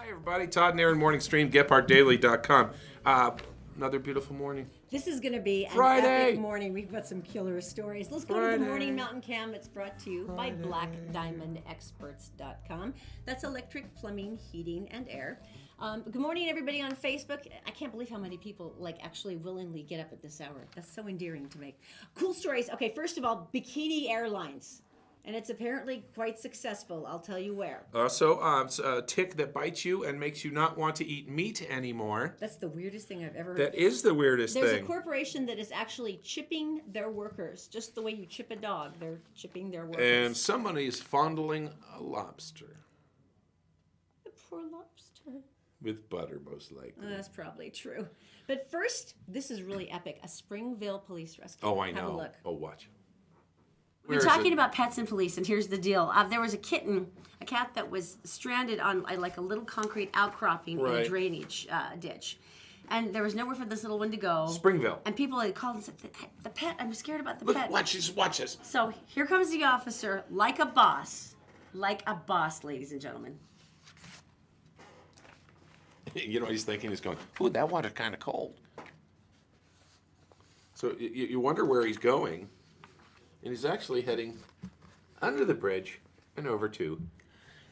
Hi, everybody. Todd and Erin Morning Stream, GephartDaily.com. Another beautiful morning. This is going to be an Friday. epic morning. We've got some killer stories. Let's go to the Morning Mountain Cam. It's brought to you by BlackDiamondExperts.com. That's electric, plumbing, heating, and air. Good morning, everybody on Facebook. I can't believe how many people actually willingly get up at this hour. That's so endearing to me. Cool stories. Okay, first of all, Bikini Airlines. And it's apparently quite successful. I'll tell you where. Also, it's a tick that bites you and makes you not want to eat meat anymore. That's the weirdest thing I've ever heard. That is the weirdest There's thing. a corporation that is actually chipping their workers. Just the way you chip a dog, they're chipping their workers. And somebody is fondling a lobster. The poor lobster. With butter, most likely. That's probably true. But first, this is really epic. A Springville police rescue. Oh, I know. Have a look. Oh, watch. We're talking about pets and police, and here's the deal. There was a cat that was stranded on like a little concrete outcropping in a drainage ditch. And there was nowhere for this little one to go. Springville. And people had called and said, the pet, I'm scared about the pet. Watch this. So here comes the officer, like a boss, ladies and gentlemen. You know what he's thinking? He's going, ooh, that water's kind of cold. So you wonder where he's going. And he's actually heading under the bridge and over to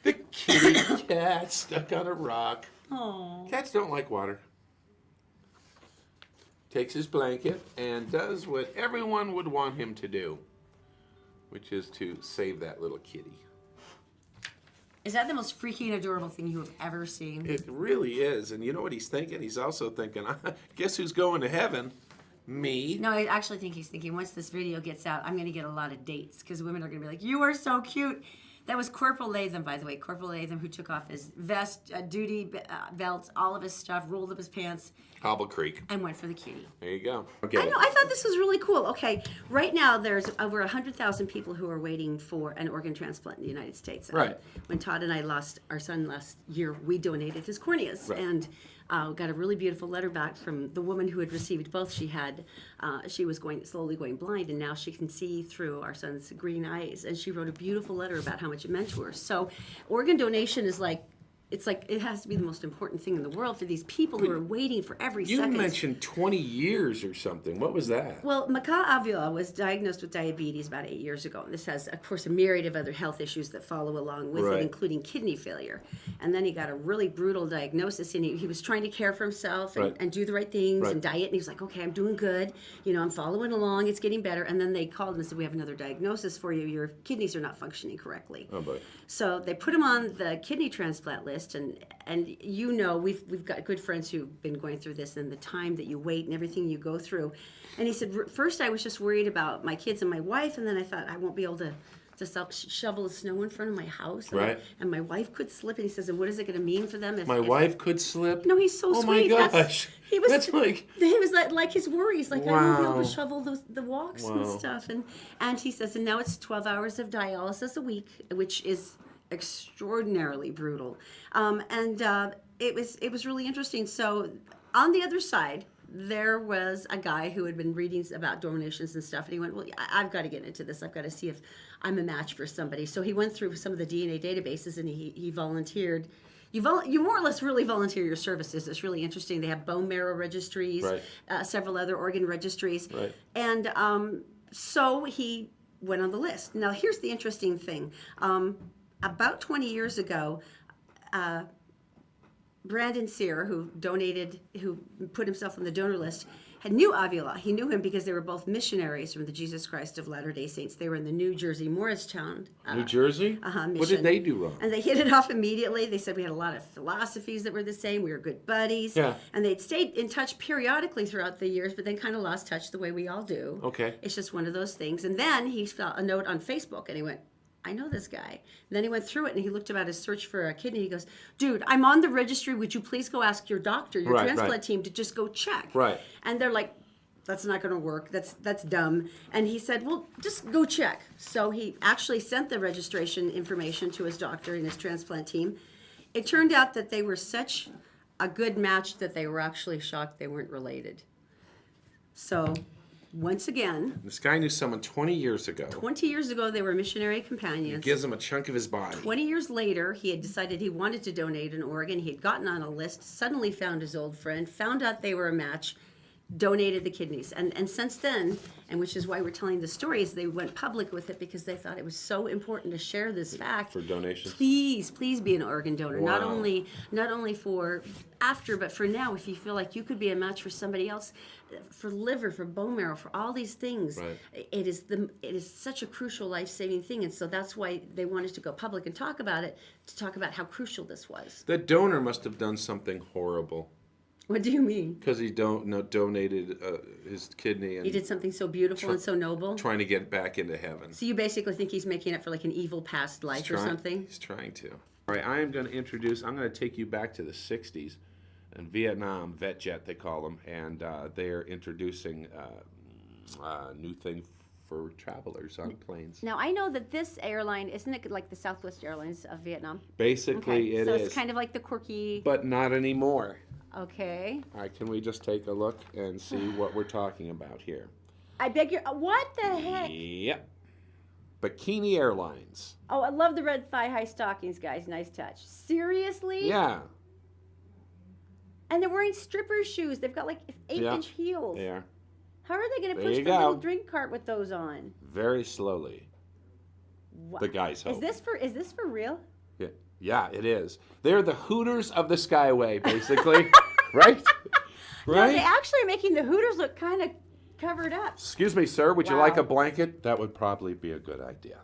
the kitty cat stuck on a rock. Aww. Cats don't like water. Takes his blanket and does what everyone would want him to do, which is to save that little kitty. Is that the most freaky and adorable thing you have ever seen? It really is. And you know what he's thinking? He's also thinking, guess who's going to heaven? Me. No, I actually think he's thinking, once this video gets out, I'm going to get a lot of dates because women are going to be like, you are so cute. That was Corporal Latham, by the way. Corporal Latham, who took off his vest, duty belt, all of his stuff, rolled up his pants. Hobble Creek. And went for the kitty. There you go. Okay. I know. I thought this was really cool. Okay, right now there's over 100,000 people who are waiting for an organ transplant in the United States. Right. When Todd and I lost our son last year, we donated his corneas. Right. And got a really beautiful letter back from the woman who had received both. She was slowly going blind, and now she can see through our son's green eyes. And she wrote a beautiful letter about how much it meant to her. So organ donation is it has to be the most important thing in the world for these people who are waiting for every second. You mentioned 20 years or something. What was that? Well, Maka Avila was diagnosed with diabetes about 8 years ago. And this has, of course, a myriad of other health issues that follow along with it, including kidney failure. And then he got a really brutal diagnosis, and he was trying to care for himself and do the right things and diet. And he was like, okay, I'm doing good. I'm following along. It's getting better. And then they called him and said, we have another diagnosis for you. Your kidneys are not functioning correctly. Oh, boy. So they put him on the kidney transplant list, and we've got good friends who've been going through this and the time that you wait and everything you go through. And he said, first I was just worried about my kids and my wife, and then I thought I won't be able to shovel the snow in front of my house. And my wife could slip. And he says, and what is it going to mean for them if my wife could slip? No, he's so sweet. Oh my gosh. He was like his worries. Like, I won't be able to shovel the walks and stuff. And he says, and now it's 12 hours of dialysis a week, which is extraordinarily brutal. It was really interesting. So on the other side, there was a guy who had been reading about donations and stuff, and he went, well, I've got to get into this. I've got to see if I'm a match for somebody. So he went through some of the DNA databases, and he volunteered. You more or less really volunteer your services. It's really interesting. They have bone marrow registries, several other organ registries. Right. And so he went on the list. Now, here's the interesting thing. About 20 years ago, Brandon Sear, who put himself on the donor list, knew Avila. He knew him because they were both missionaries from the Jesus Christ of Latter-day Saints. They were in the New Jersey Morristown. New Jersey? Mission. What did they do wrong? And they hit it off immediately. They said we had a lot of philosophies that were the same. We were good buddies. Yeah. And they'd stayed in touch periodically throughout the years, but then kind of lost touch the way we all do. Okay. It's just one of those things. And then he saw a note on Facebook, and he went, I know this guy. And then he went through it, and he looked about his search for a kidney. He goes, dude, I'm on the registry. Would you please go ask your doctor, your transplant team, to just go check? Right. And they're like, that's not going to work. That's dumb. And he said, well, just go check. So he actually sent the registration information to his doctor and his transplant team. It turned out that they were such a good match that they were actually shocked they weren't related. So Once again, This guy knew someone 20 years ago. 20 years ago, they were missionary He companions. gives him a chunk of his body. 20 years later, he had decided he wanted to donate an organ. He had gotten on a list, suddenly found his old friend, found out they were a match, donated the kidneys. And since then, and which is why we're telling the stories, they went public with it because they thought it was so important to share this fact. For donations? Please be an organ donor. Wow. Not only for after, but for now, if you feel like you could be a match for somebody else, for liver, for bone marrow, for all these things. Right. It is such a crucial life-saving thing, and so that's why they wanted to go public and talk about it, to talk about how crucial this was. The donor must have done something horrible. What do you mean? Because he donated his kidney and He did something so beautiful and so noble. trying to get back into heaven. So you basically think he's making it for like an evil past life or something? He's trying to. All right, I'm going to take you back to the 60s. In Vietnam, VetJet they call them, and they're introducing a new thing for travelers on planes. Now, I know that this airline, isn't it like the Southwest Airlines of Vietnam? Basically, it so is. it's kind of like the quirky, But not anymore. okay. All right, can we just take a look and see what we're talking about here? I beg your, what the heck? Yep. Bikini Airlines. Oh, I love the red thigh-high stockings, guys. Nice touch. Seriously? Yeah, And they're wearing stripper shoes. They've got like 8-inch heels. they are. How are they going to There push you the little go. drink cart with those on? Very slowly. Wow. The guys hope. Is this for real? Yeah, it is. They're the Hooters of the Skyway, basically. Right? No, they Right? actually are making the Hooters look kind of covered up. Excuse me, sir, would you Wow. like a blanket? That would probably be a good idea.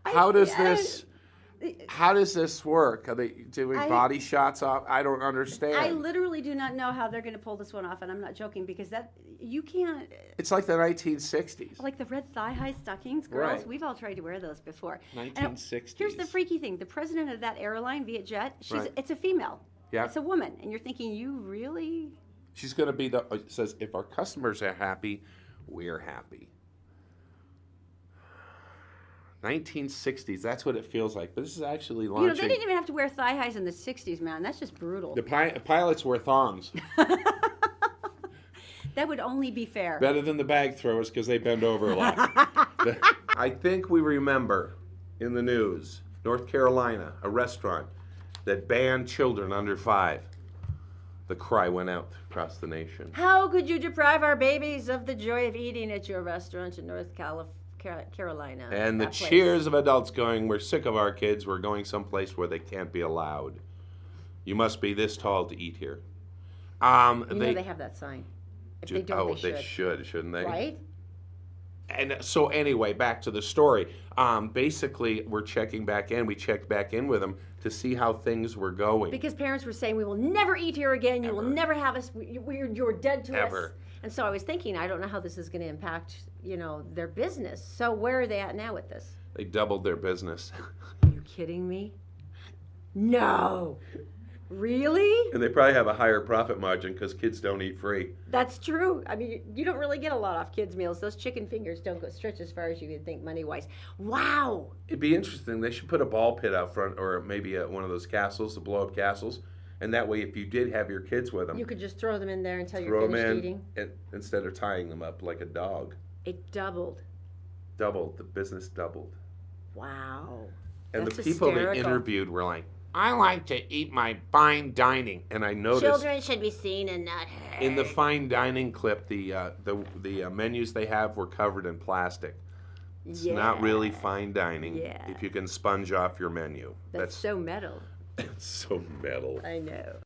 How does this work? Are they doing body shots off? I don't understand. I literally do not know how they're going to pull this one off, and I'm not joking because you can't. It's like the 1960s. Like the red thigh-high stockings, girls. Right. We've all tried to wear those before. 1960s. Here's the freaky thing: the president of that airline, VietJet, Right. it's a female. Yeah. It's a woman, and you're thinking, you really? She's going to be it says, if our customers are happy, we're happy. 1960s, that's what it feels like. But this is actually You know, launching. they didn't even have to wear thigh highs in the '60s, man. That's just brutal. The pilots wear thongs. That would only be fair. Better than the bag throwers because they bend over a lot. I think we remember in the news, North Carolina, a restaurant that banned children under 5. The cry went out across the nation. How could you deprive our babies of the joy of eating at your restaurant in North Carolina? And the That place. cheers of adults going, we're sick of our kids, we're going someplace where they can't be allowed. You must be this tall to eat here. You know they have that sign. If they don't, they should, shouldn't they? Right? And so anyway, back to the story. Basically, we're checking back in. We checked back in with them to see how things were going. Because parents were saying, we will never eat here again. You will Ever. never have us. You're dead to us. Ever. And so I was thinking, I don't know how this is going to impact, their business. So where are they at now with this? They doubled their business. Are you kidding me? No. Really? And they probably have a higher profit margin because kids don't eat free. That's true. I mean, you don't really get a lot off kids' meals. Those chicken fingers don't go stretch as far as you would think money-wise. Wow. It'd be interesting. They should put a ball pit out front or maybe one of those castles, the blow-up castles. And that way, if you did have your kids with them, You could just throw them in there until throw you're them finished in eating. instead of tying them up like a dog. It doubled. Doubled. The business doubled. Wow. And That's the people they hysterical. interviewed were like, I like to eat my fine dining. And I noticed Children should be seen and not heard. in the fine dining clip, the menus they have were covered in plastic. It's not really fine dining Yeah. if you can sponge off your menu. That's so metal. It's so metal. I know.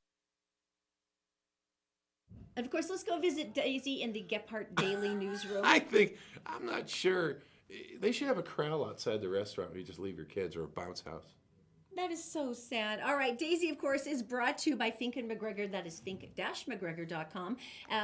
And of course, let's go visit Daisy in the Gephardt Daily newsroom. I'm not sure. They should have a corral outside the restaurant where you just leave your kids or a bounce house. That is so sad. All right, Daisy, of course, is brought to you by Fink and McGregor. That is fink-mcgregor.com,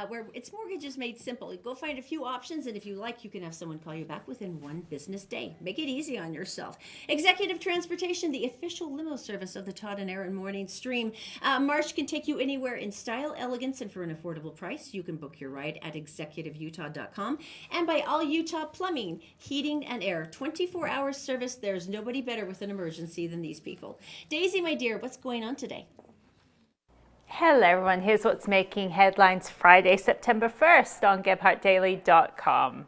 where it's mortgages made simple. Go find a few options, and if you like, you can have someone call you back within one business day. Make it easy on yourself. Executive Transportation, the official limo service of the Todd and Erin morning stream. Marsh can take you anywhere in style, elegance, and for an affordable price. You can book your ride at executiveutah.com. And by All Utah Plumbing, Heating, and Air. 24-hour service. There's nobody better with an emergency than these people. Daisy, my dear, what's going on today? Hello everyone, here's what's making headlines Friday, September 1st on GebhardtDaily.com.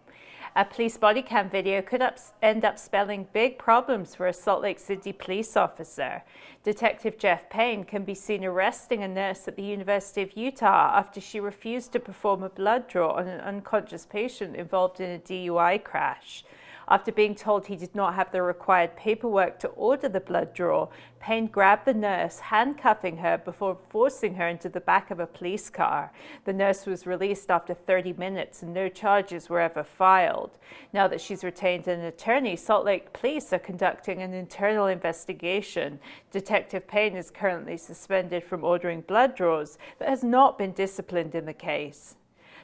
A police body cam video could end up spelling big problems for a Salt Lake City police officer. Detective Jeff Payne can be seen arresting a nurse at the University of Utah after she refused to perform a blood draw on an unconscious patient involved in a DUI crash. After being told he did not have the required paperwork to order the blood draw, Payne grabbed the nurse, handcuffing her before forcing her into the back of a police car. The nurse was released after 30 minutes and no charges were ever filed. Now that she's retained an attorney, Salt Lake police are conducting an internal investigation. Detective Payne is currently suspended from ordering blood draws, but has not been disciplined in the case.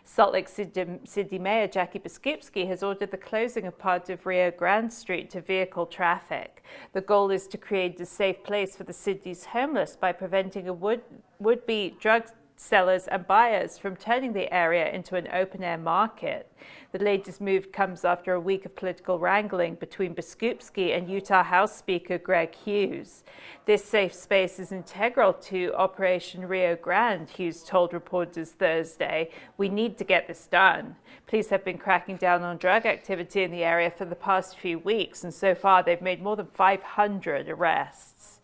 Salt Lake City Mayor Jackie Biskupski has ordered the closing of part of Rio Grande Street to vehicle traffic. The goal is to create a safe place for the city's homeless by preventing would-be drug sellers and buyers from turning the area into an open-air market. The latest move comes after a week of political wrangling between Biskupski and Utah House Speaker Greg Hughes. This safe space is integral to Operation Rio Grande, Hughes told reporters Thursday. We need to get this done. Police have been cracking down on drug activity in the area for the past few weeks, and so far they've made more than 500 arrests.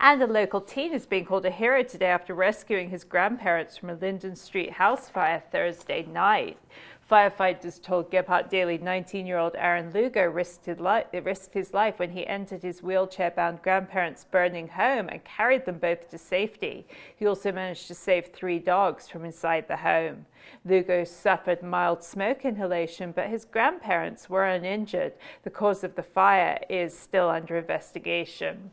And a local teen is being called a hero today after rescuing his grandparents from a Linden Street house fire Thursday night. Firefighters told Gebhardt Daily 19-year-old Erin risked his life when he entered his wheelchair-bound grandparents' burning home and carried them both to safety. He also managed to save 3 dogs from inside the home. Lugo suffered mild smoke inhalation, but his grandparents were uninjured. The cause of the fire is still under investigation.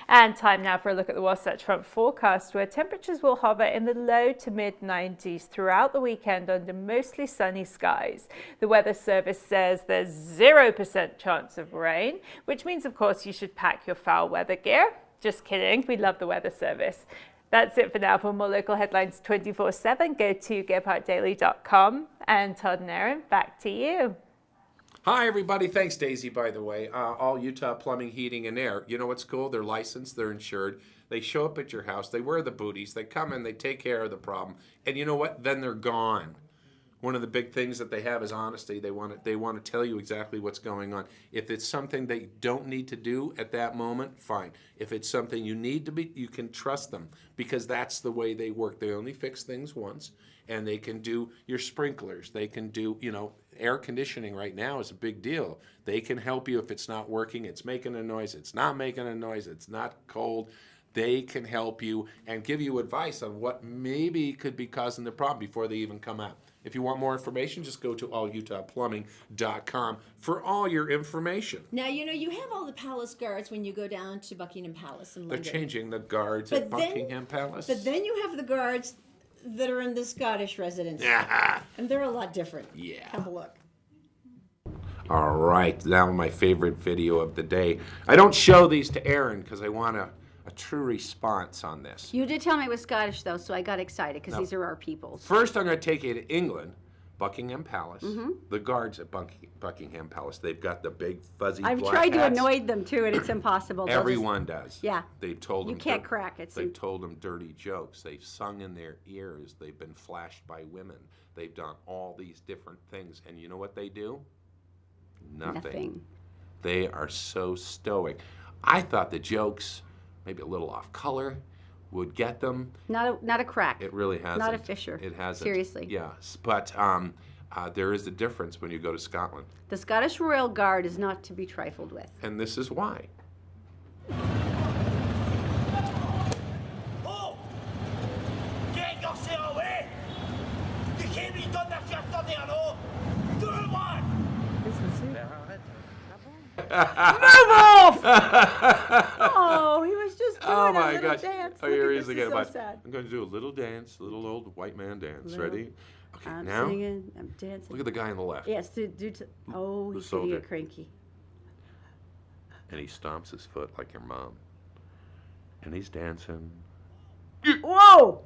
And time now for a look at the Wasatch Front forecast, where temperatures will hover in the low to mid-90s throughout the weekend under mostly sunny skies. The Weather Service says there's 0% chance of rain, which means, of course, you should pack your foul weather gear. Just kidding, we love the Weather Service. That's it for now. For more local headlines 24/7, go to GebhardtDaily.com. And Todd and Erin, back to you. Hi, everybody. Thanks, Daisy, by the way. All Utah Plumbing, Heating, and Air. You know what's cool? They're licensed. They're insured. They show up at your house. They wear the booties. They come in. They take care of the problem. And you know what? Then they're gone. One of the big things that they have is honesty. They want to tell you exactly what's going on. If it's something they don't need to do at that moment, fine. If it's something you need to be, you can trust them because that's the way they work. They only fix things once, and they can do your sprinklers. They can do, air conditioning right now is a big deal. They can help you if it's not working, it's making a noise, it's not making a noise, it's not cold. They can help you and give you advice on what maybe could be causing the problem before they even come out. If you want more information, just go to allutahplumbing.com for all your information. Now, you have all the palace guards when you go down to Buckingham Palace in London. They're changing the guards at Buckingham Palace. But then you have the guards that are in the Scottish residence. And they're a lot different. Yeah. Have a look. All right, now my favorite video of the day. I don't show these to Erin because I want a true response on this. You did tell me it was Scottish, though, so I got excited because these are our peoples. First, I'm going to take you to England, Buckingham Palace. The guards at Buckingham Palace, they've got the big fuzzy black hats. I've tried to annoy them, too, and it's impossible. Everyone does. Yeah. They've told them. You can't crack it. They've told them dirty jokes. They've sung in their ears. They've been flashed by women. They've done all these different things. And you know what they do? Nothing. They are so stoic. I thought the jokes, maybe a little off color, would get them. Not a crack. It really hasn't. Not a fissure. It hasn't. Seriously. Yes, but there is a difference when you go to Scotland. The Scottish Royal Guard is not to be trifled with. And this is why. Oh! Get yourself away! You can't be done that you're done there, no! Do it one! Move off! Oh, he was just doing Oh a my little gosh. dance. Oh, Look here at he is this, again. it's so sad. I'm going to do a little dance, a little old white man dance. Little. Ready? Okay, I'm now singing, I'm dancing. look at the guy on the left. Yes, oh, The he's getting soldier. a cranky. And he stomps his foot like your mom. And he's dancing. Whoa!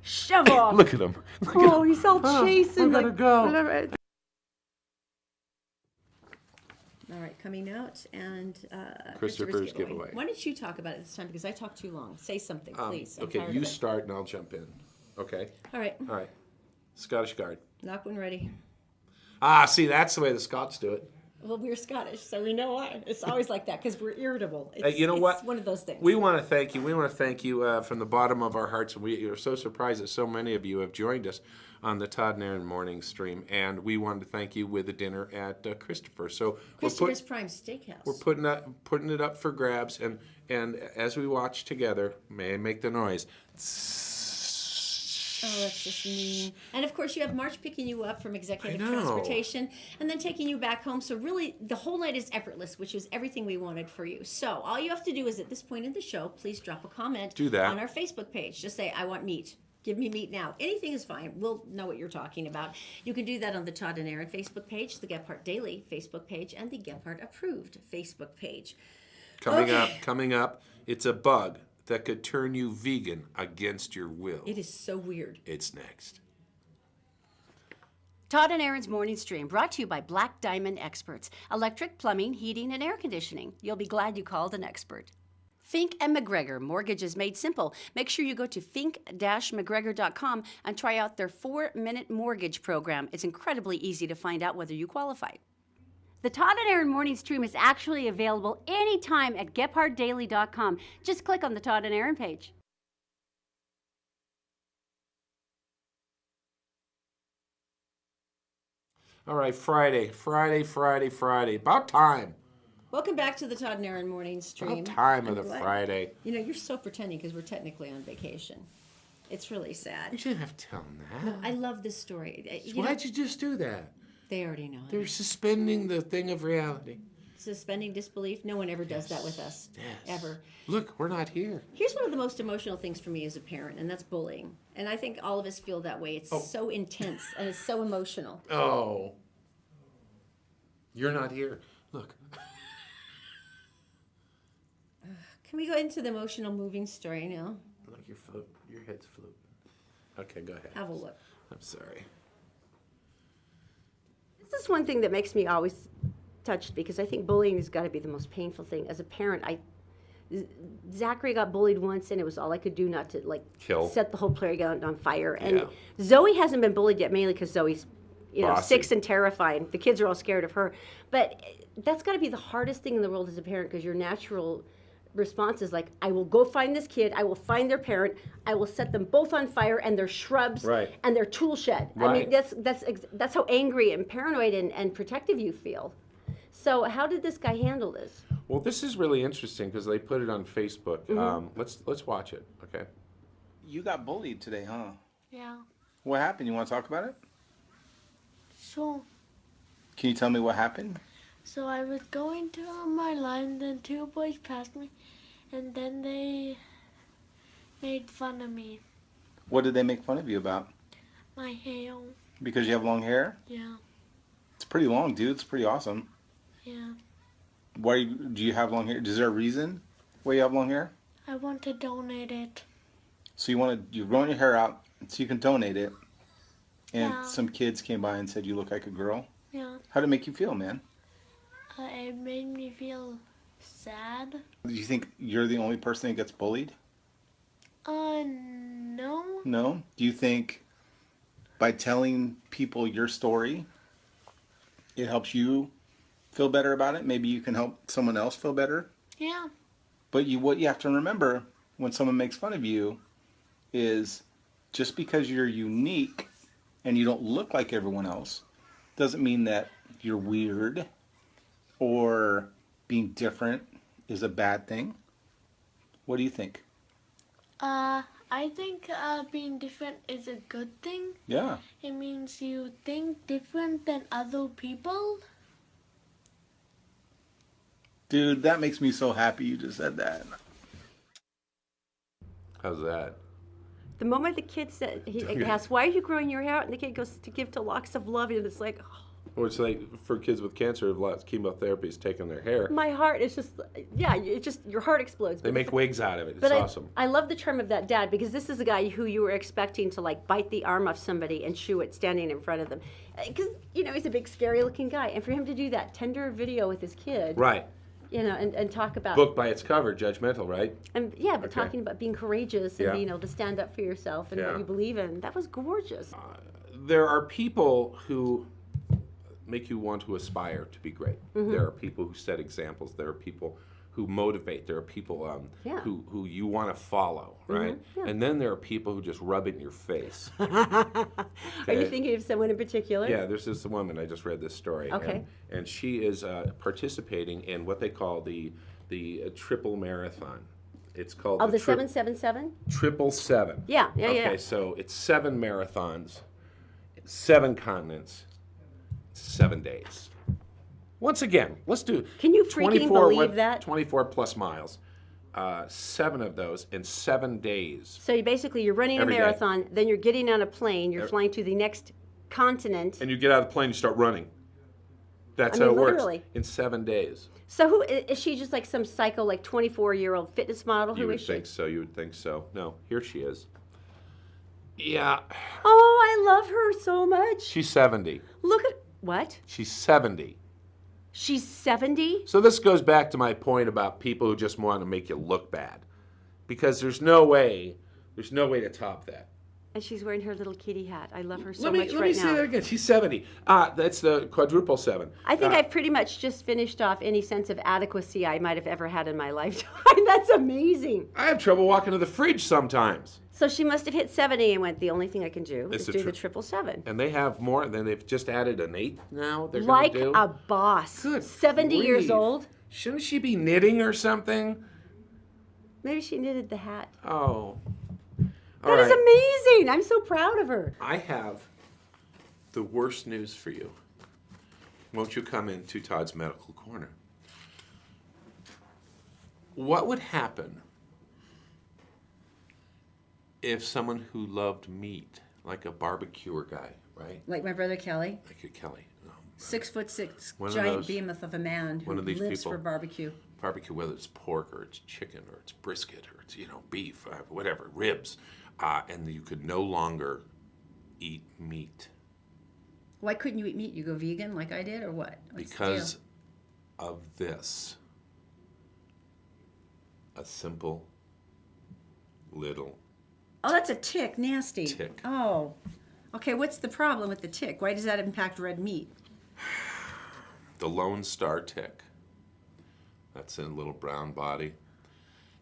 Shove off! Look at him. Look at Oh, him. he's all chasing. I'm gonna like, go. All right, coming out and Christopher's giveaway. Why don't you talk about it this time because I talk too long. Say something, please. I'm Okay, tired you of it. start and I'll jump in. Okay? All right, All right. Scottish Guard. knock one ready. Ah, see, that's the way the Scots do it. Well, we're Scottish, so we know why. It's always like that because we're irritable. It's, You know what? It's one of those things. We want to thank you. We want to thank you from the bottom of our hearts. We are so surprised that so many of you have joined us on the Todd and Erin morning stream, and we wanted to thank you with a dinner at Christopher. So Christopher's Prime Steakhouse. we're putting it up for grabs, and as we watch together, may I make the noise? Oh, that's just mean. And of course, you have March picking you up from executive I know. transportation and then taking you back home. So, really, the whole night is effortless, which is everything we wanted for you. So, all you have to do is at this point in the show, please drop a comment Do that. on our Facebook page. Just say, I want meat. Give me meat now. Anything is fine. We'll know what you're talking about. You can do that on the Todd and Erin Facebook page, the Gephardt Daily Facebook page, and the Gephardt Approved Facebook page. Coming up, it's a bug that could turn you vegan against your will. It is so weird. It's next. Todd and Erin's Morning Stream, brought to you by Black Diamond Experts. Electric, plumbing, heating, and air conditioning. You'll be glad you called an expert. Fink and McGregor, mortgages made simple. Make sure you go to fink-mcgregor.com and try out their 4-minute mortgage program. It's incredibly easy to find out whether you qualify. The Todd and Erin Morning Stream is actually available anytime at GephardtDaily.com. Just click on the Todd and Erin page. All right, Friday. About time. Welcome back to the Todd and Erin Morning Stream. About time of I'm the glad- Friday. You know, you're so pretending because we're technically on vacation. It's really sad. You shouldn't have to tell them that. I love this story. You know, Why'd you just do that? they already know. They're suspending the thing of reality. Suspending disbelief. No one ever does that with us. Yes. Ever. Look, we're not here. Here's one of the most emotional things for me as a parent, and that's bullying. And I think all of us feel that way. It's so intense and it's so emotional. Oh. You're not here. Look. Can we go into the emotional moving story now? Look, your head's floating. Okay, go ahead. Have a look. I'm sorry. This is one thing that makes me always touched because I think bullying has got to be the most painful thing. As a parent, Zachary got bullied once, and it was all I could do not to Kill. set the whole playground on fire. And Yeah. Zoe hasn't been bullied yet, mainly because Zoe's Bossy. 6 and terrifying. The kids are all scared of her. But that's got to be the hardest thing in the world as a parent because your natural response is like, I will go find this kid, I will find their parent, I will set them both on fire and their shrubs Right. and their tool shed. I mean, that's how angry and paranoid and protective you feel. So how did this guy handle this? Well, this is really interesting because they put it on Facebook. Let's watch it, okay? You got bullied today, huh? Yeah. What happened? You want to talk about it? So Can you tell me what happened? I was going to my line, then 2 boys passed me, and then they made fun of me. What did they make fun of you about? My hair. Because you have long hair? Yeah. It's pretty long, dude. It's pretty awesome. Yeah. Do you have long hair? Is there a reason why you have long hair? I want to donate it. So you're growing your hair out so you can donate it. And Yeah. some kids came by and said you look like a girl. Yeah. How'd it make you feel, man? It made me feel sad. Do you think you're the only person that gets bullied? No. No? Do you think by telling people your story, it helps you feel better about it? Maybe you can help someone else feel better? Yeah. But what you have to remember when someone makes fun of you is just because you're unique and you don't look like everyone else doesn't mean that you're weird or being different is a bad thing. What do you think? I think being different is a good thing. Yeah. It means you think different than other people. Dude, that makes me so happy you just said that. How's that? The moment the kid said, he asked, why are you growing your hair out? And the kid goes to give to locks of love, and it's like, oh. Which, like, for kids with cancer, lots of chemotherapy is taking their hair. My heart is just, yeah, it just, your heart explodes. They make wigs out of it. It's But awesome. I love the charm of that dad, because this is a guy who you were expecting to like bite the arm off somebody and chew it standing in front of them. Because, you know, he's a big, scary looking guy. And for him to do that tender video with his kid, Right. you know, and talk about. Book by its cover, judgmental, right? And yeah, but Okay. talking about being courageous and Yeah. being able to stand up for yourself and Yeah. what you believe in. That was gorgeous. There are people who make you want to aspire to be great. Mm-hmm. There are people who set examples. There are people who motivate. There are people Yeah. who you want to follow, right? yeah. And then there are people who just rub it in your face. Are you Okay. thinking of someone in particular? Yeah, there's this woman, I just read this story. Okay. And she is participating in what they call the triple marathon. It's called Of the tri- 777? 777. Yeah, yeah, Okay, yeah. so it's 7 marathons, 7 continents, 7 days. Once again, let's do. Can you freaking believe that? 24 plus miles, 7 of those in 7 days. So you're running Every a day. marathon, then you're getting on a plane, you're flying to the next continent. And you get out of the plane, you start running. That's I mean, how it works. literally. In 7 days. So who is she? Just like some psycho, like 24-year-old fitness model? You Who would is she? think so. You would think so. No, here she is. Yeah, Oh, I love her so much. she's 70. Look at what? She's 70. She's 70. So this goes back to my point about people who just want to make you look bad, because there's no way to top that. And she's wearing her little kitty hat. I love her so let much me right say now. that again. She's 70. That's the quadruple 7. I think I've pretty much just finished off any sense of adequacy I might have ever had in my lifetime. That's amazing. I have trouble walking to the fridge sometimes. So she must have hit 70 and went, the only thing I can do It's is the do the tri- 777. And they have more. Then they've just added an 8 now. They're Like gonna do. a boss. Good 70 years grief. old. Shouldn't she be knitting or something? Maybe she knitted the hat. Oh. That is amazing. I'm so proud of her. I have the worst news for you. Won't you come into Todd's Medical Corner? What would happen if someone who loved meat, like a barbecuer guy, right? Like my brother Kelly, Like your Kelly. 6'6", One of giant those- behemoth of a man who one of these lives people. for barbecue. Barbecue, whether it's pork or it's chicken or it's brisket or it's, beef, whatever, ribs. And you could no longer eat meat. Why couldn't you eat meat? You go vegan like I did, or what? What's the Because deal? of this. A simple little Oh, that's a tick. Nasty. tick. Oh. Okay, what's the problem with the tick? Why does that impact red meat? The Lone Star tick. That's in a little brown body.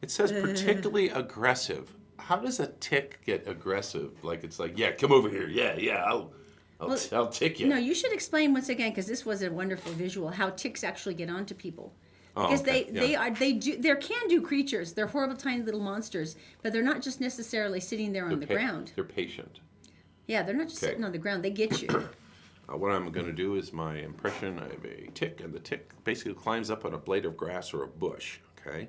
It says particularly aggressive. How does a tick get aggressive? Like it's like, yeah, come over here. Yeah, I'll tick you. No, you should explain once again, because this was a wonderful visual, how ticks actually get onto people. Oh, Because okay, they're can-do creatures. They're horrible, tiny little monsters, but they're not just necessarily sitting there on the ground. They're patient. Yeah, they're not just Okay. sitting on the ground. They get you. What I'm going to do is my impression of a tick, and the tick basically climbs up on a blade of grass or a bush, okay?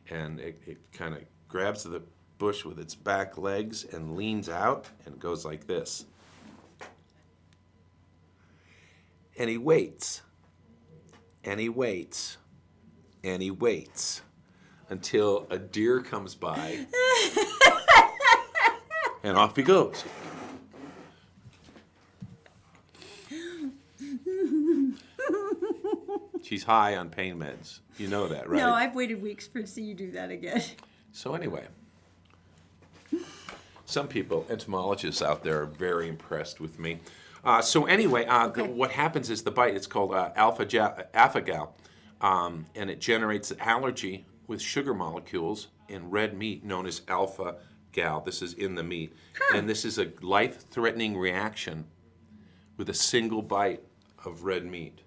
And it kind of grabs the bush with its back legs and leans out and goes like this. And he waits, and he waits, and he waits until a deer comes by, and off he goes. She's high on pain meds. You know that, right? No, I've waited weeks to see you do that again. So anyway, some people, entomologists out there, are very impressed with me. What happens is the bite. It's called alpha-gal, and it generates an allergy with sugar molecules in red meat known as alpha-gal. This is in the meat, and this is a life-threatening reaction with a single bite of red meat.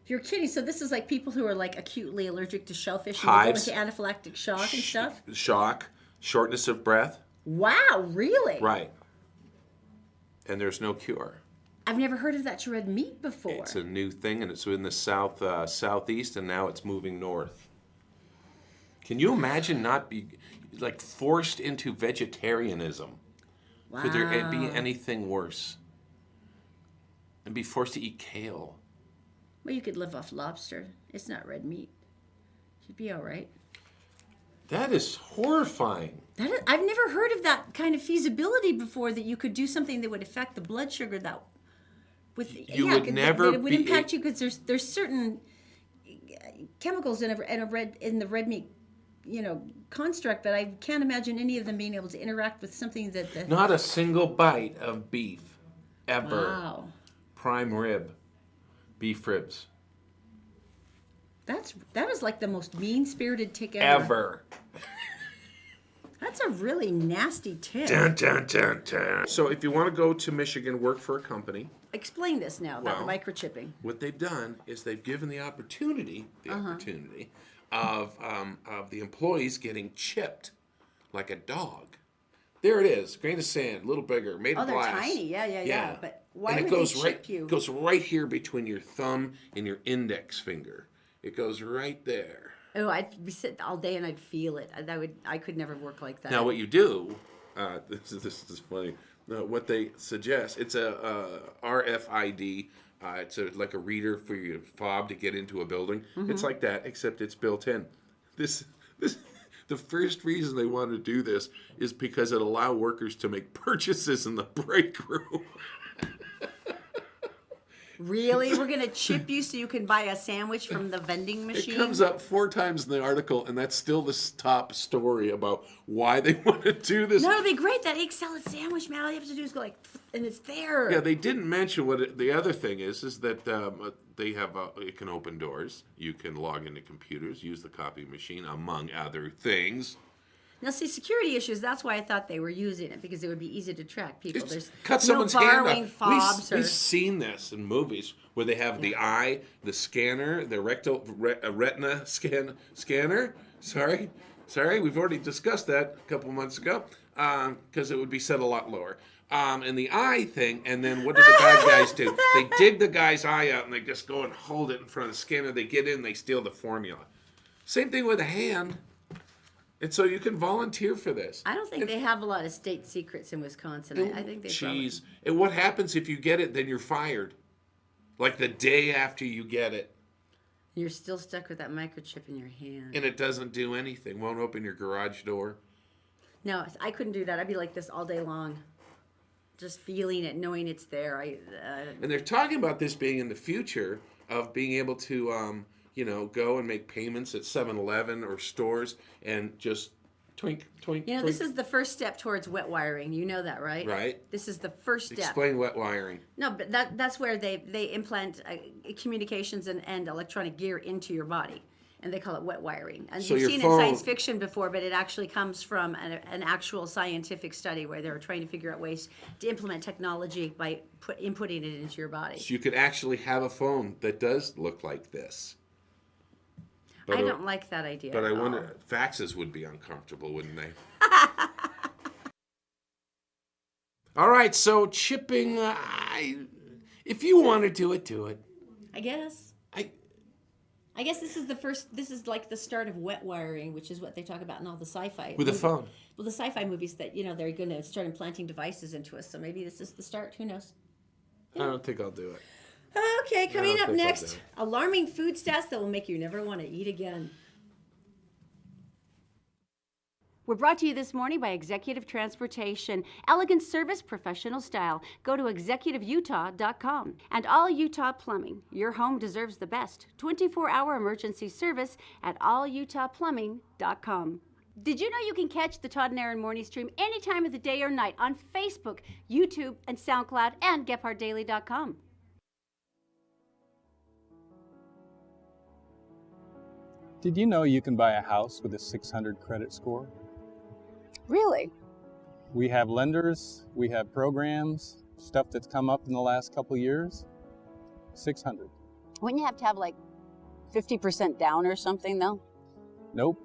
You're kidding. So this is like people who are like acutely allergic to shellfish Hives. and they go into anaphylactic shock and stuff? Shock, shortness of breath. Wow, really? Right. And there's no cure. I've never heard of that to red meat before. It's a new thing, and it's in the southeast, and now it's moving north. Can you imagine not be like forced into vegetarianism? Wow. Could there be anything worse? And be forced to eat kale. Well, you could live off lobster. It's not red meat. You'd be all right. That is horrifying. I've never heard of that kind of feasibility before, that you could do something that would affect the blood sugar that You would never that it would be- impact you, because there's certain chemicals in the red meat, construct, but I can't imagine any of them being able to interact with something that Not a single bite of beef ever. Wow. Prime rib, beef ribs. That is like the most mean-spirited tick ever. Ever. That's a really nasty tick. Dun, dun, dun, dun. So if you want to go to Michigan, work for a company, Explain this now about the Well, microchipping. what they've done is they've given the opportunity of the employees getting chipped like a dog. There it is, grain of sand, a little bigger, made of They're glass. tiny. Yeah. But why and it would goes they right, chip you? It goes right here between your thumb and your index finger. It goes right there. Oh, I'd be sitting all day and I'd feel it. I could never work like that. Now, what you do, this is funny. What they suggest, it's a RFID. It's like a reader for your fob to get into a building. It's like that, except it's built in. The first reason they want to do this is because it allows workers to make purchases in the break room. Really? We're going to chip you so you can buy a sandwich from the vending machine? It comes up 4 times in the article, and that's still the top story about why they want to do this. No, it'd be great. That egg salad sandwich, man. All you have to do is go like, and it's there. Yeah, they didn't mention what the other thing is that they have it can open doors. You can log into computers, use the copy machine, among other things. Now, see, security issues, that's why I thought they were using it, because it would be easy to track people. There's Cut no someone's hand borrowing off. fobs. We've seen this in movies where they have the eye, the scanner, the retina scanner. Sorry, we've already discussed that a couple months ago, because it would be set a lot lower. And the eye thing, and then what do the bad guys do? They dig the guy's eye out and they just go and hold it in front of the scanner. They get in, they steal the formula. Same thing with a hand. And so you can volunteer for this. I don't think they have a lot of state secrets in Wisconsin. I think they Jeez. And what happens if you get it, then you're fired? Like the day after you get it. You're still stuck with that microchip in your hand. And it doesn't do anything. Won't open your garage door. No, I couldn't do that. I'd be like this all day long. Just feeling it, knowing it's there. And they're talking about this being in the future of being able to, go and make payments at 7-Eleven or stores and just twink, twink, twink. This is the first step towards wet wiring. You know that, right? Right. This is the first step. Explain wet wiring. No, but that's where they implant communications and electronic gear into your body. And they call it wet wiring. And So you've your seen it phone- in science fiction before, but it actually comes from an actual scientific study where they're trying to figure out ways to implement technology by inputting it into your body. So you could actually have a phone that does look like this. But I don't like that idea. But at I all. wonder, faxes would be uncomfortable, wouldn't they? All right, so chipping, if you want to do it, do it. I guess. I guess this is like the start of wet wiring, which is what they talk about in all the sci-fi. With a phone. Well, the sci-fi movies that, they're going to start implanting devices into us. So maybe this is the start. Who knows? I don't think I'll do it. Okay, coming don't up think I'll next, do it. alarming food stats that will make you never want to eat again. We're brought to you this morning by Executive Transportation. Elegant service, professional style. Go to executiveutah.com. And All Utah Plumbing. Your home deserves the best. 24-hour emergency service at allutahplumbing.com. Did you know you can catch the Todd and Erin morning stream any time of the day or night on Facebook, YouTube, and SoundCloud, and GephardtDaily.com. Did you know you can buy a house with a 600 credit score? Really? We have lenders, we have programs, stuff that's come up in the last couple years. 600. Wouldn't you have to have like 50% down or something though? Nope.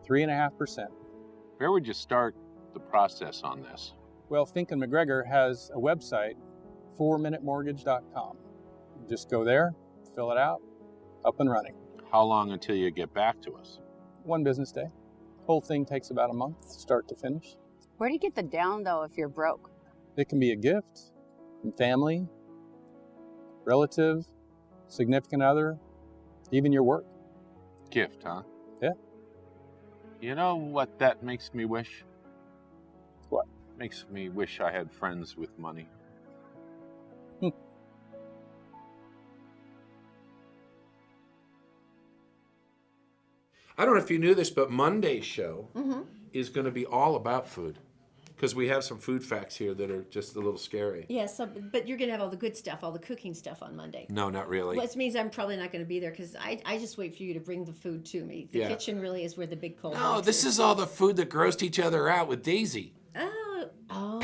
3.5%. Where would you start the process on this? Well, Fink and McGregor has a website, 4minutemortgage.com. Just go there, fill it out, up and running. How long until you get back to us? 1 business day. Whole thing takes about a month, start to finish. Where do you get the down though if you're broke? It can be a gift from family, relative, significant other, even your work. Gift, huh? Yeah. You know what that makes me wish? What? Makes me wish I had friends with money. I don't know if you knew this, but Monday's show is going to be all about food. Because we have some food facts here that are just a little scary. Yeah, but you're going to have all the good stuff, all the cooking stuff on Monday. No, not really. Which means I'm probably not going to be there because I just wait for you to bring the food to me. The kitchen really is where the big cold No, this is all the food that grossed each other out with Daisy. Oh,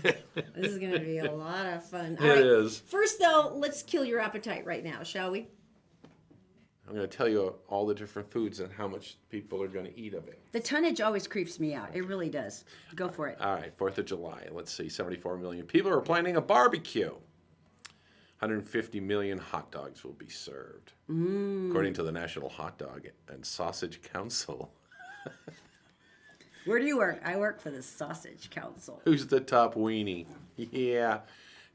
this is going to be a lot of fun. It is. First, though, let's kill your appetite right now, shall we? I'm going to tell you all the different foods and how much people are going to eat of it. The tonnage always creeps me out. It really does. Go for it. All right, 4th of July. Let's see, 74 million people are planning a barbecue. 150 million hot dogs will be served, according to the National Hot Dog and Sausage Council. Where do you work? I work for the Sausage Council. Who's the top weenie? Yeah.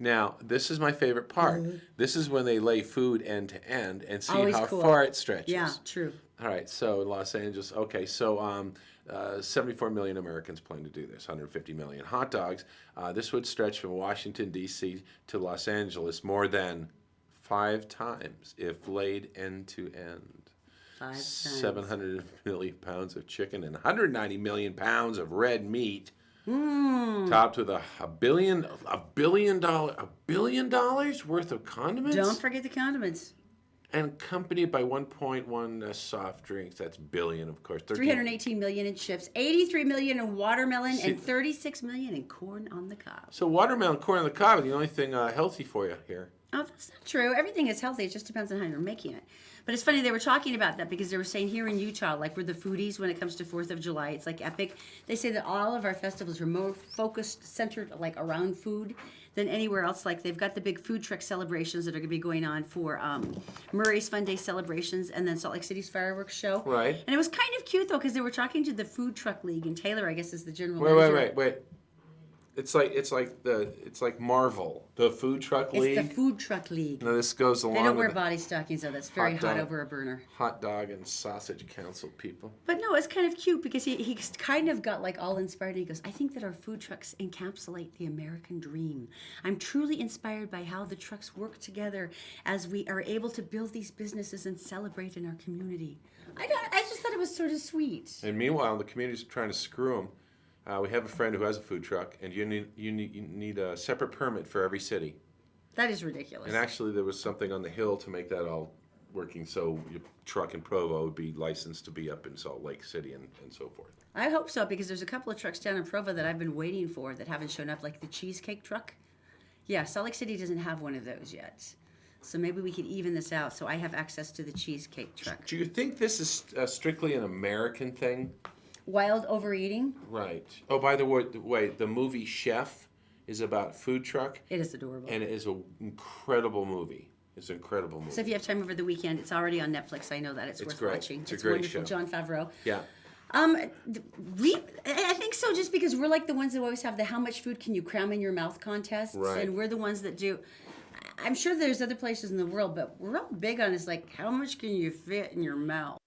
Now, this is my favorite part. This is when they lay food end to end and see Always how cool. far it stretches. Yeah, true. All right, so Los Angeles. Okay, so 74 million Americans plan to do this. 150 million hot dogs. This would stretch from Washington, D.C. to Los Angeles more than 5 times if laid end to end. 5 times. 700 million pounds of chicken and 190 million pounds of red meat. Topped with a billion dollars worth of condiments. Don't forget the condiments. And accompanied by 1.1 soft drinks. That's billion, of course. 318 million in chips, 83 million in watermelon, and 36 million in corn on the cob. So watermelon, corn on the cob, is the only thing healthy for you here. Oh, that's not true. Everything is healthy. It just depends on how you're making it. But it's funny, they were talking about that because they were saying here in Utah, like we're the foodies when it comes to 4th of July. It's like epic. They say that all of our festivals are more focused, centered like around food than anywhere else. Like they've got the big food truck celebrations that are going to be going on for Murray's Fun Day celebrations and then Salt Lake City's fireworks show. Right. And it was kind of cute though because they were talking to the Food Truck League and Taylor, I guess, is the general manager. Wait. It's like Marvel, the Food Truck League. It's the Food Truck League. No, this goes along. They don't wear with body stockings though. That's very hot over a burner. Hot dog and sausage council people. But no, it's kind of cute because he kind of got like all inspired. He goes, I think that our food trucks encapsulate the American dream. I'm truly inspired by how the trucks work together as we are able to build these businesses and celebrate in our community. I just thought it was sort of sweet. And meanwhile, the community's trying to screw them. We have a friend who has a food truck, and you need a separate permit for every city. That is ridiculous. And actually, there was something on the Hill to make that all working, so your truck in Provo would be licensed to be up in Salt Lake City and so forth. I hope so, because there's a couple of trucks down in Provo that I've been waiting for that haven't shown up, like the cheesecake truck. Yeah, Salt Lake City doesn't have one of those yet. So maybe we could even this out so I have access to the cheesecake truck. Do you think this is strictly an American thing? Wild overeating? Right. Oh, by the way, the movie Chef is about food truck. It is adorable. And it is an incredible movie. It's an incredible movie. So if you have time over the weekend, it's already on Netflix. I know that. It's worth great. watching. It's a great wonderful. show. John Favreau. Yeah. I think so, just because we're like the ones that always have the how much food can you cram in your mouth contests. Right. And we're the ones that do. I'm sure there's other places in the world, but we're all big on is like, how much can you fit in your mouth?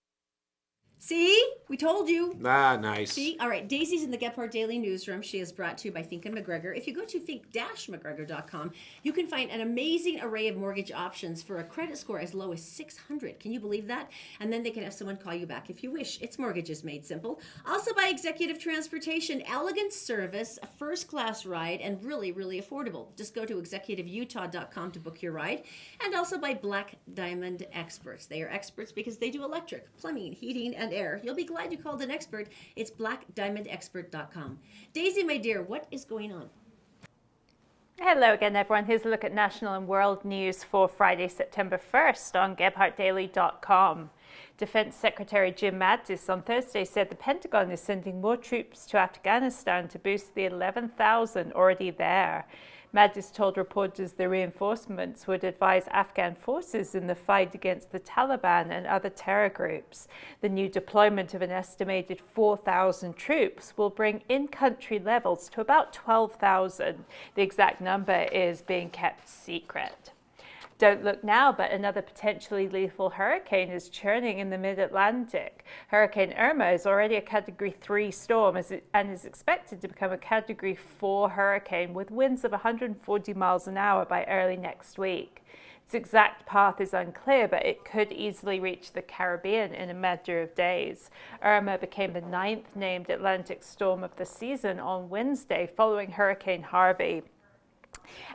See? We told you. Ah, nice. See? All right. Daisy's in the Gephardt Daily Newsroom. She is brought to you by Fink & McGregor. If you go to fink-mcgregor.com, you can find an amazing array of mortgage options for a credit score as low as 600. Can you believe that? And then they can have someone call you back if you wish. It's Mortgages Made Simple. Also by Executive Transportation, elegant service, a first-class ride, and really, really affordable. Just go to executiveutah.com to book your ride. And also by Black Diamond Experts. They are experts because they do electric, plumbing, heating, and air. You'll be glad you called an expert. It's blackdiamondexpert.com. Daisy, my dear, what is going on? Hello again, everyone. Here's a look at national and world news for Friday, September 1st on GephartDaily.com. Defense Secretary Jim Mattis on Thursday said the Pentagon is sending more troops to Afghanistan to boost the 11,000 already there. Mattis told reporters the reinforcements would advise Afghan forces in the fight against the Taliban and other terror groups. The new deployment of an estimated 4,000 troops will bring in-country levels to about 12,000. The exact number is being kept secret. Don't look now, but another potentially lethal hurricane is churning in the mid-Atlantic. Hurricane Irma is already a Category 3 storm and is expected to become a Category 4 hurricane with winds of 140 miles an hour by early next week. Its exact path is unclear, but it could easily reach the Caribbean in a matter of days. Irma became the 9th named Atlantic storm of the season on Wednesday, following Hurricane Harvey.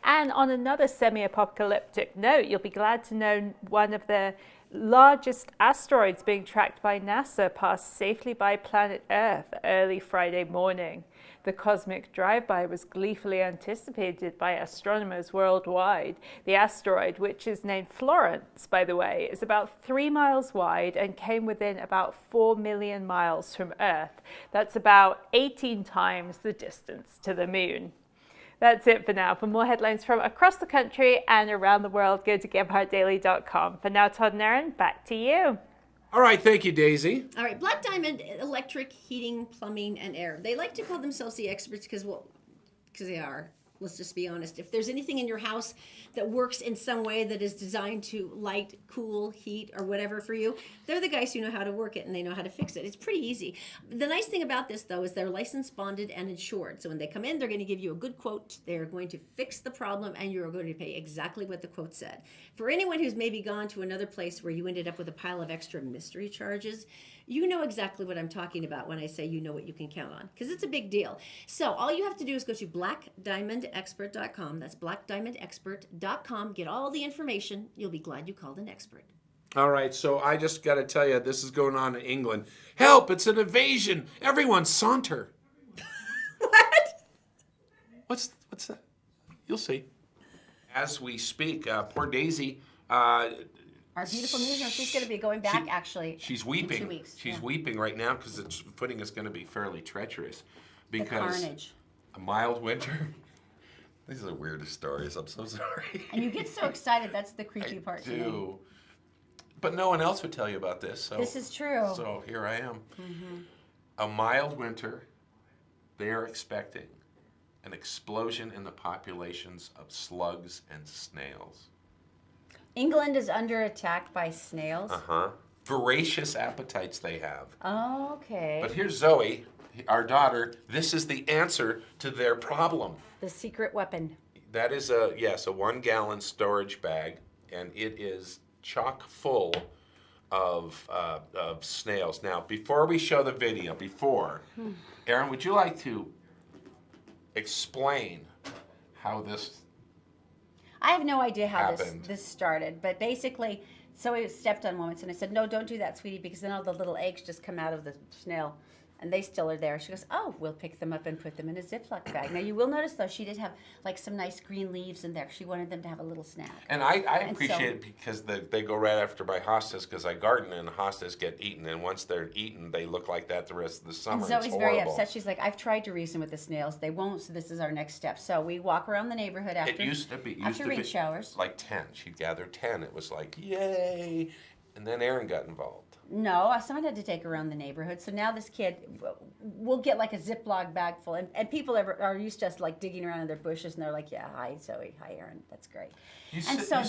And on another semi-apocalyptic note, you'll be glad to know one of the largest asteroids being tracked by NASA passed safely by planet Earth early Friday morning. The cosmic drive-by was gleefully anticipated by astronomers worldwide. The asteroid, which is named Florence, by the way, is about 3 miles wide and came within about 4 million miles from Earth. That's about 18 times the distance to the moon. That's it for now. For more headlines from across the country and around the world, go to gebhardtdaily.com. For now, Todd and Erin, back to you. All right, thank you, Daisy. All right, Black Diamond Electric, Heating, Plumbing, and Air. They like to call themselves the experts because they are. Let's just be honest. If there's anything in your house that works in some way that is designed to light, cool, heat, or whatever for you, they're the guys who know how to work it and they know how to fix it. It's pretty easy. The nice thing about this, though, is they're licensed, bonded, and insured. So when they come in, they're going to give you a good quote. They're going to fix the problem, and you're going to pay exactly what the quote said. For anyone who's maybe gone to another place where you ended up with a pile of extra mystery charges, you know exactly what I'm talking about when I say you know what you can count on, because it's a big deal. So all you have to do is go to blackdiamondexpert.com. That's blackdiamondexpert.com. Get all the information. You'll be glad you called an expert. All right, so I just got to tell you, this is going on in England. Help, it's an invasion. Everyone saunter. What? What's that? You'll see. As we speak, poor Daisy, Our beautiful news, she's going to be going back, actually. she's weeping. In 2 weeks. She's weeping right now because the footing is going to be fairly treacherous. Because The carnage. a mild winter. These are the weirdest stories. I'm so sorry. And you get so excited. That's the creepy part to me. do. But no one else would tell you about this. So, This is true. So here I am. A mild winter. They are expecting an explosion in the populations of slugs and snails. England is under attack by snails. Voracious appetites they have. Oh, okay. But here's Zoe, our daughter. This is the answer to their problem. The secret weapon. That is a 1 gallon storage bag, and it is chock full of snails. Now, before we show the video, Erin, would you like to explain how this I have no idea how happened? this started, but basically, so I stepped on one once and I said, no, don't do that, sweetie, because then all the little eggs just come out of the snail. And they still are there. She goes, oh, we'll pick them up and put them in a Ziploc bag. Now, you will notice, though, she did have, like, some nice green leaves in there. She wanted them to have a little snack. And I appreciate it because they go right after my hostas because I garden and the hostas get eaten. And once they're eaten, they look like that the rest of the summer. And Zoe's it's very horrible. upset. She's like, I've tried to reason with the snails. They won't, so this is our next step. So we walk around the neighborhood after rain showers. Like 10. She'd gather 10. It was like, yay. And then Erin got involved. No, someone had to take her around the neighborhood. So now this kid will get like a Ziploc bag full. And people are used to us like digging around in their bushes and they're like, yeah, hi, Zoe. Hi, Erin. That's great.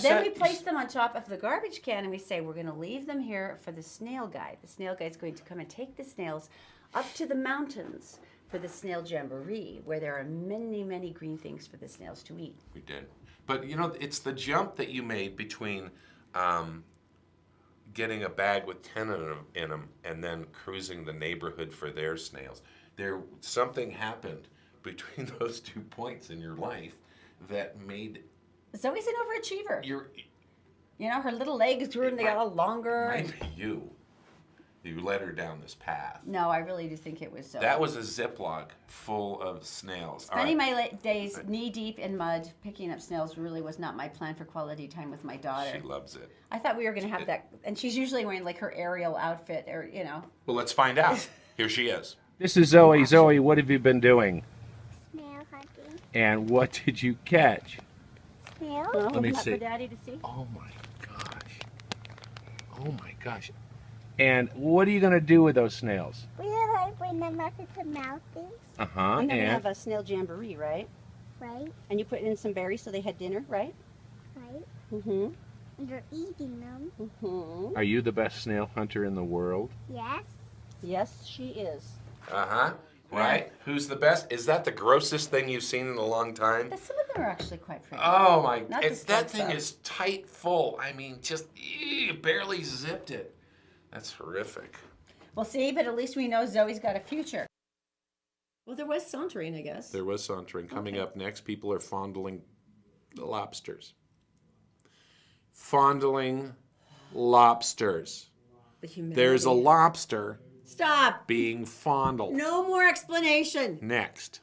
Then we place them on top of the garbage can and we say, we're going to leave them here for the snail guy. The snail guy is going to come and take the snails up to the mountains for the snail jamboree, where there are many, many green things for the snails to eat. We did. But, you know, it's the jump that you made between getting a bag with 10 in them and then cruising the neighborhood for their snails. Something happened between those 2 points in your life that made... Zoe's an overachiever. You know, her little legs grew and they got all longer. Might be you. You led her down this path. No, I really do think it was Zoe. That was a Ziploc full of snails. Spending my days knee-deep in mud picking up snails really was not my plan for quality time with my daughter. She loves it. I thought we were going to have that. And she's usually wearing like her Ariel outfit or, you know. Well, let's find out. Here she is. This is Zoe. Zoe, what have you been doing? Snail hunting. And what did you catch? Snails? Well, Let me not see. for Daddy to see. Oh my gosh. Oh my gosh. And what are you going to do with those snails? We like bring them up into mountains. Uh-huh. And then we have a snail jamboree, right? Right. And you put in some berries so they had dinner, right? Right. Mm-hmm. You're eating them. Mm-hmm. Are you the best snail hunter in the world? Yes. Yes, she is. Uh-huh. Right? Who's the best? Is that the grossest thing you've seen in a long time? But some of them are actually quite pretty. Oh my! Not the That studs, thing though. is tight full. I mean, just barely zipped it. That's horrific. Well, see, but at least we know Zoe's got a future. Well, there was sauntering, I guess. There was sauntering. Coming up next, people are fondling lobsters. Fondling lobsters. The humanity. There's a lobster Stop. being fondled. No more explanation. Next.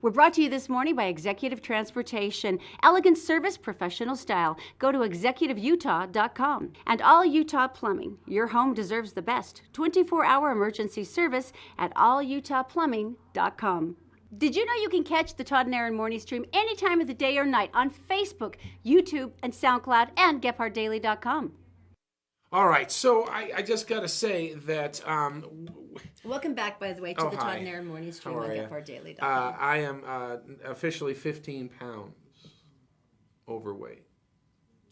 We're brought to you this morning by Executive Transportation. Elegant service, professional style. Go to executiveutah.com. And All Utah Plumbing. Your home deserves the best. 24-hour emergency service at allutahplumbing.com. Did you know you can catch the Todd and Erin morning stream any time of the day or night on Facebook, YouTube, and SoundCloud, and GephardtDaily.com? All right, so I just got to say that... Welcome back, by the way, to the hi. Todd and Erin morning stream How on are ya? GephardtDaily.com. I am officially 15 pounds overweight.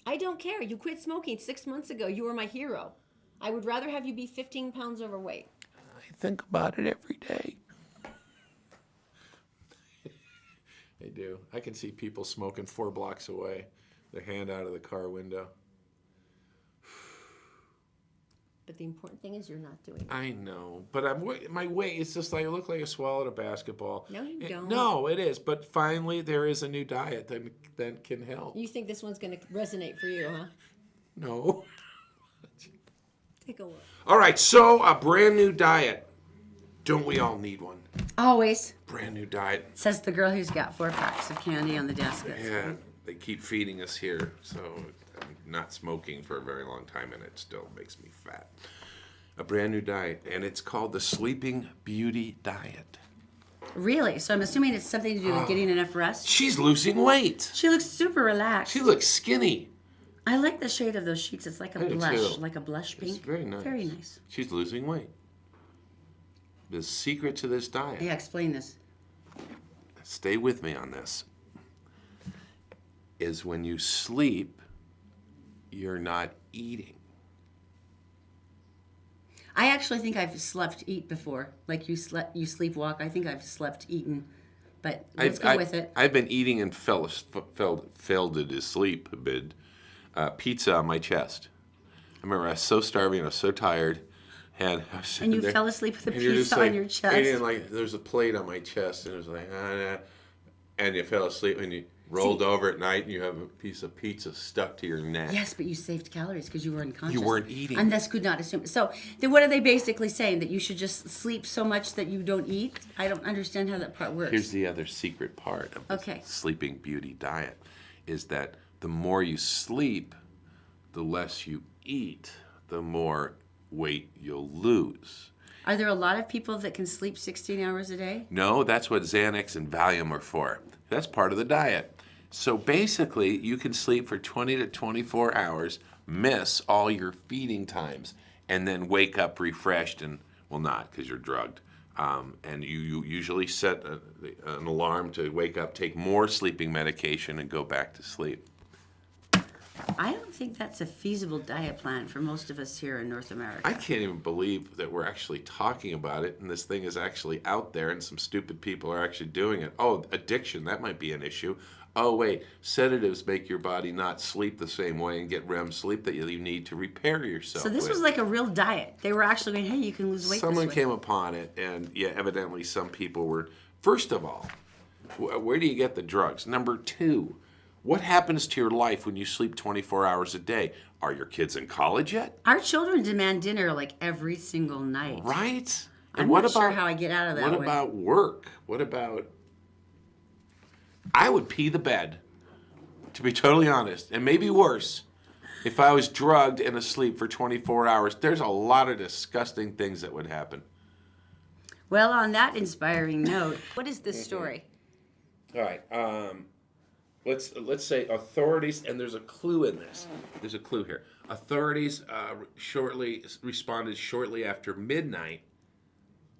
I don't care. You quit smoking 6 months ago. You were my hero. I would rather have you be 15 pounds overweight. I think about it every day. I do. I can see people smoking 4 blocks away, their hand out of the car window. But the important thing is you're not doing it. I know, but my weight, it's just like I look like I swallowed a basketball. No, you don't. No, it is. But finally, there is a new diet that can help. You think this one's going to resonate for you, huh? No. Take a look. All right, so a brand new diet. Don't we all need one? Always. Brand new diet. Says the girl who's got 4 packs of candy on the desk. Yeah, they keep feeding us here, so I'm not smoking for a very long time, and it still makes me fat. A brand new diet, and it's called the Sleeping Beauty Diet. Really? So I'm assuming it's something to do with getting enough rest? She's losing weight. She looks super relaxed. She looks skinny. I like the shade of those sheets. It's like a I do blush, too. like a blush pink. It's very nice. Very nice. She's losing weight. The secret to this diet. Yeah, explain this. Stay with me on this. Is when you sleep, you're not eating. I actually think I've slept eat before. Like you sleepwalk. I think I've slept eaten. But let's go with it. I've been eating and fell to sleep a bit. Pizza on my chest. I remember I was so starving, I was so tired. And you fell asleep with a pizza on your chest. And like there's a plate on my chest, and it was like, and you fell asleep, and you rolled over at night, and you have a piece of pizza stuck to your neck. Yes, but you saved calories because you were unconscious. You weren't eating. And thus could not assume. So then what are they basically saying? That you should just sleep so much that you don't eat? I don't understand how that part works. Here's the other secret part of the Sleeping Beauty Diet, is that the more you sleep, the less you eat, the more weight you'll lose. Are there a lot of people that can sleep 16 hours a day? No, that's what Xanax and Valium are for. That's part of the diet. So basically, you can sleep for 20 to 24 hours, miss all your feeding times, and then wake up refreshed and, well, not because you're drugged. And you usually set an alarm to wake up, take more sleeping medication, and go back to sleep. I don't think that's a feasible diet plan for most of us here in North America. I can't even believe that we're actually talking about it, and this thing is actually out there, and some stupid people are actually doing it. Oh, addiction, that might be an issue. Oh, wait, sedatives make your body not sleep the same way and get REM sleep that you need to repair yourself. So this was like a real diet. They were actually going, hey, you can lose weight Someone this way. came upon it, and yeah, evidently some people were, first of all, where do you get the drugs? Number two, what happens to your life when you sleep 24 hours a day? Are your kids in college yet? Our children demand dinner like every single night. Right? I'm not sure how I get out of that What way. about work? What about... I would pee the bed, to be totally honest, and maybe worse, if I was drugged and asleep for 24 hours. There's a lot of disgusting things that would happen. Well, on that inspiring note, what is this story? All right. Let's say authorities, and there's a clue in this. There's a clue here. Authorities responded shortly after midnight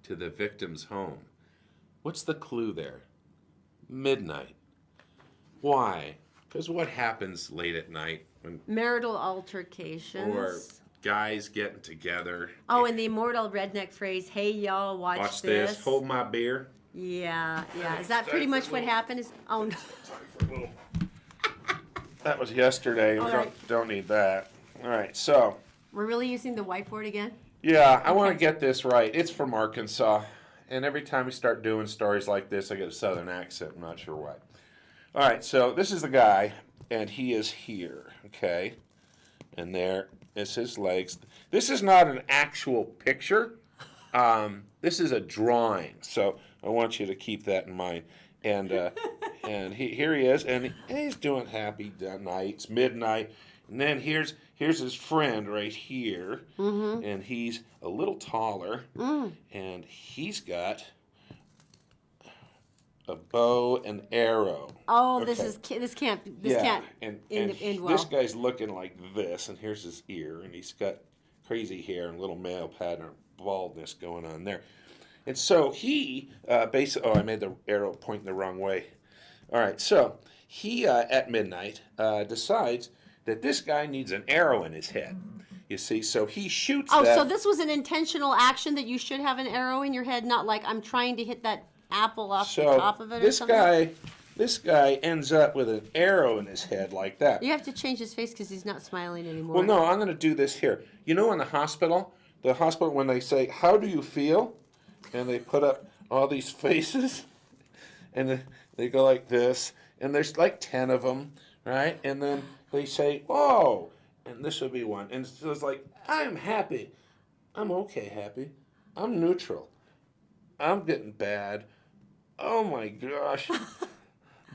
to the victim's home. What's the clue there? Midnight. Why? Because what happens late at night when Marital altercations. or guys getting together? Oh, and the immortal redneck phrase, "Hey y'all, watch this. Hold my beer. Yeah. Is that pretty much what happened? Oh no. That was yesterday. We don't need that. All right, so. We're really using the whiteboard again? Yeah, I want to get this right. It's from Arkansas. And every time we start doing stories like this, I get a southern accent. I'm not sure why. All right, so this is the guy, and he is here, okay? And there is his legs. This is not an actual picture. This is a drawing, so I want you to keep that in mind. And here he is, and he's doing happy nights, midnight. And then here's his friend right here, and he's a little taller, and he's got a bow and arrow. Oh, okay. this can't and end well. This guy's looking like this, and here's his ear, and he's got crazy hair and little male pattern baldness going on there. And so he basically, I made the arrow pointing the wrong way. All right, so he at midnight decides that this guy needs an arrow in his head. You see, so he shoots that. So this was an intentional action that you should have an arrow in your head, not like I'm trying to hit that apple off the top of it or something? This guy ends up with an arrow in his head like that. You have to change his face because he's not smiling anymore. Well, no, I'm going to do this here. You know in the hospital when they say, "How do you feel?" and they put up all these faces, and they go like this, and there's like 10 of them, right? And then they say, "Oh," and this would be one. And so it's like, "I'm happy. I'm okay happy. I'm neutral. I'm getting bad. Oh my gosh."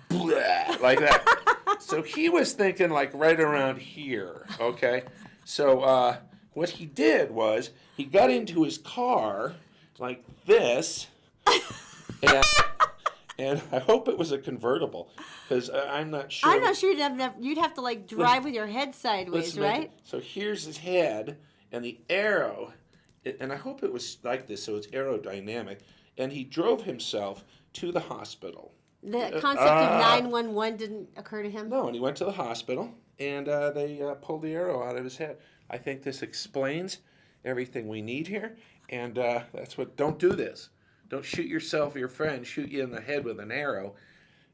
Blah, like that. So he was thinking like right around here, okay? So what he did was he got into his car like this, and I hope it was a convertible, because I'm not sure. I'm not sure you'd have to like drive with your head sideways, right? So here's his head and the arrow, and I hope it was like this, so it's aerodynamic, and he drove himself to the hospital. The concept of 911 didn't occur to him? No, and he went to the hospital, and they pulled the arrow out of his head. I think this explains everything we need here, and that's what, don't do this. Don't shoot yourself or your friend, shoot you in the head with an arrow,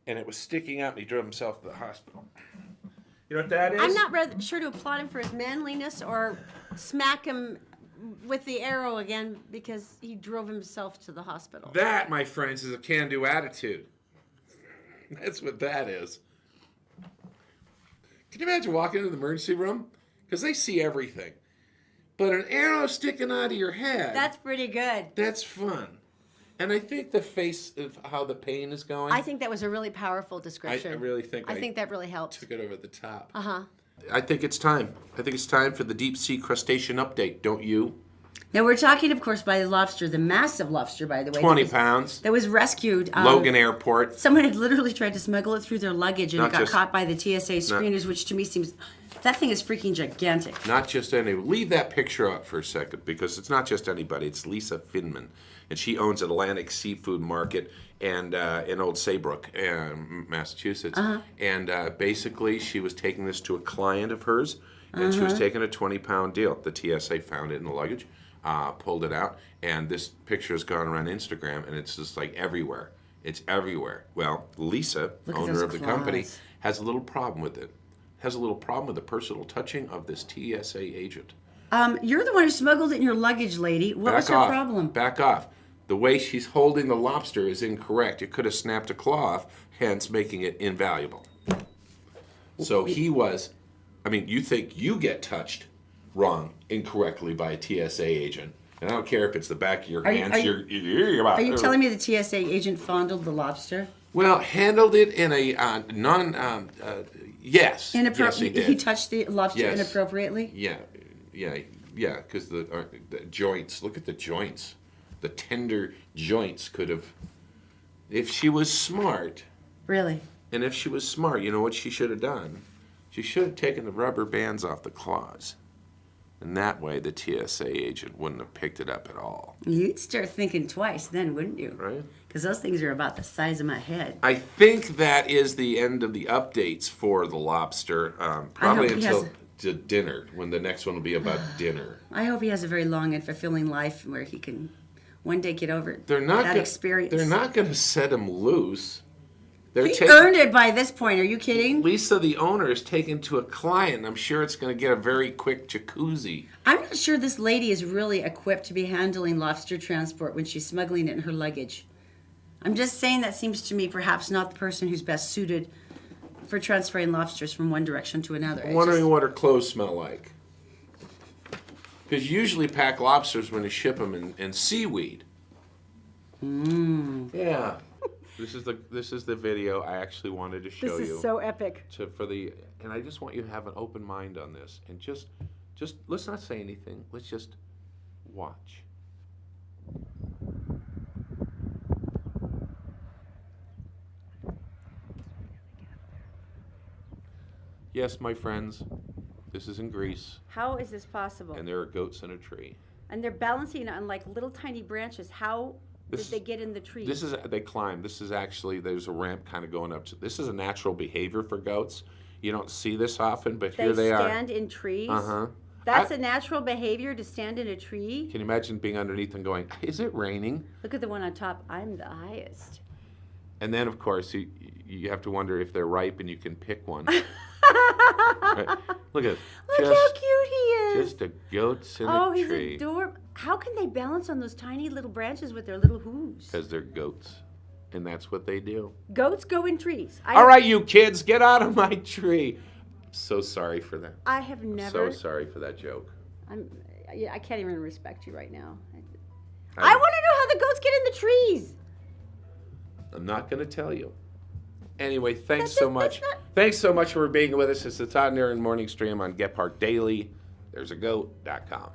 and it was sticking out, and he drove himself to the hospital. You know what that is? I'm not sure to applaud him for his manliness or smack him with the arrow again because he drove himself to the hospital. That, my friends, is a can-do attitude. That's what that is. Can you imagine walking into the emergency room? Because they see everything. But an arrow sticking out of your head. That's pretty good. That's fun. And I think the face of how the pain is going. I think that was a really powerful description. I really think I think that really helped. Took it over the top. Uh-huh. I think it's time. I think it's time for the deep sea crustacean update, don't you? Now, we're talking, of course, by the lobster, the massive lobster, by the way. 20 pounds. That was rescued. Logan Airport. Someone had literally tried to smuggle it through their luggage, and Not it got just- caught by the TSA screeners, which to me seems... That thing is freaking gigantic. Not just any. Leave that picture up for a second, because it's not just anybody. It's Lisa Finman, and she owns Atlantic Seafood Market and in Old Saybrook, Massachusetts. And basically, she was taking this to a client of hers, and she was taking a 20-pound deal. The TSA found it in the luggage, pulled it out, and this picture has gone around Instagram, and it's just like everywhere. It's everywhere. Well, Lisa, owner of the company, has a little problem with it. Has a little problem with the personal touching of this TSA agent. You're the one who smuggled it in your luggage, lady. What was her problem? Back off. The way she's holding the lobster is incorrect. It could have snapped a claw off, hence making it invaluable. So he was, I mean, you think you get touched wrong, incorrectly by a TSA agent. And I don't care if it's the back of your hands. Are you telling me the TSA agent fondled the lobster? Well, handled it in a yes. Yes, he did. He touched the lobster inappropriately? Yeah, because the joints, look at the joints. The tender joints could have, if she was smart. Really? And if she was smart, you know what she should have done? She should have taken the rubber bands off the claws. And that way the TSA agent wouldn't have picked it up at all. You'd start thinking twice then, wouldn't you? Right. Because those things are about the size of my head. I think that is the end of the updates for the lobster. Probably until to dinner, when the next one will be about dinner. I hope he has a very long and fulfilling life where he can one day get over They're not that experience. They're not going to set him loose. He earned it by this point. Are you kidding? Lisa, the owner, is taken to a client. I'm sure it's going to get a very quick jacuzzi. I'm not sure this lady is really equipped to be handling lobster transport when she's smuggling it in her luggage. I'm just saying that seems to me perhaps not the person who's best suited for transferring lobsters from one direction to another. I'm wondering what her clothes smell like. Because you usually pack lobsters when you ship them in seaweed. Yeah. This is the video I actually wanted to show you. This is so epic. And I just want you to have an open mind on this, and just let's not say anything. Let's just watch. Yes, my friends, this is in Greece, How is this possible? and there are goats in a tree. And they're balancing on like little tiny branches. How did they get in the tree? They climb. This is actually, there's a ramp kind of going up to. This is a natural behavior for goats. You don't see this often, but here they are. They stand in trees. Uh-huh. That's a natural behavior, to stand in a tree. Can you imagine being underneath and going, is it raining? Look at the one on top. I'm the highest. And then, of course, you have to wonder if they're ripe and you can pick one. Right? Look at how cute he is. Just a goats in a Oh, tree. he's adorable. How can they balance on those tiny little branches with their little hooves? Because they're goats. And that's what they do. Goats go in trees. All right, you kids, get out of my tree. So sorry for that. I have never. So sorry for that joke. I can't even respect you right now. I want to know how the goats get in the trees. I'm not going to tell you. Anyway, thanks so much. Thanks so much for being with us. It's the Todd and Erin Morning Stream on Gephardt Daily. There's a goat.com.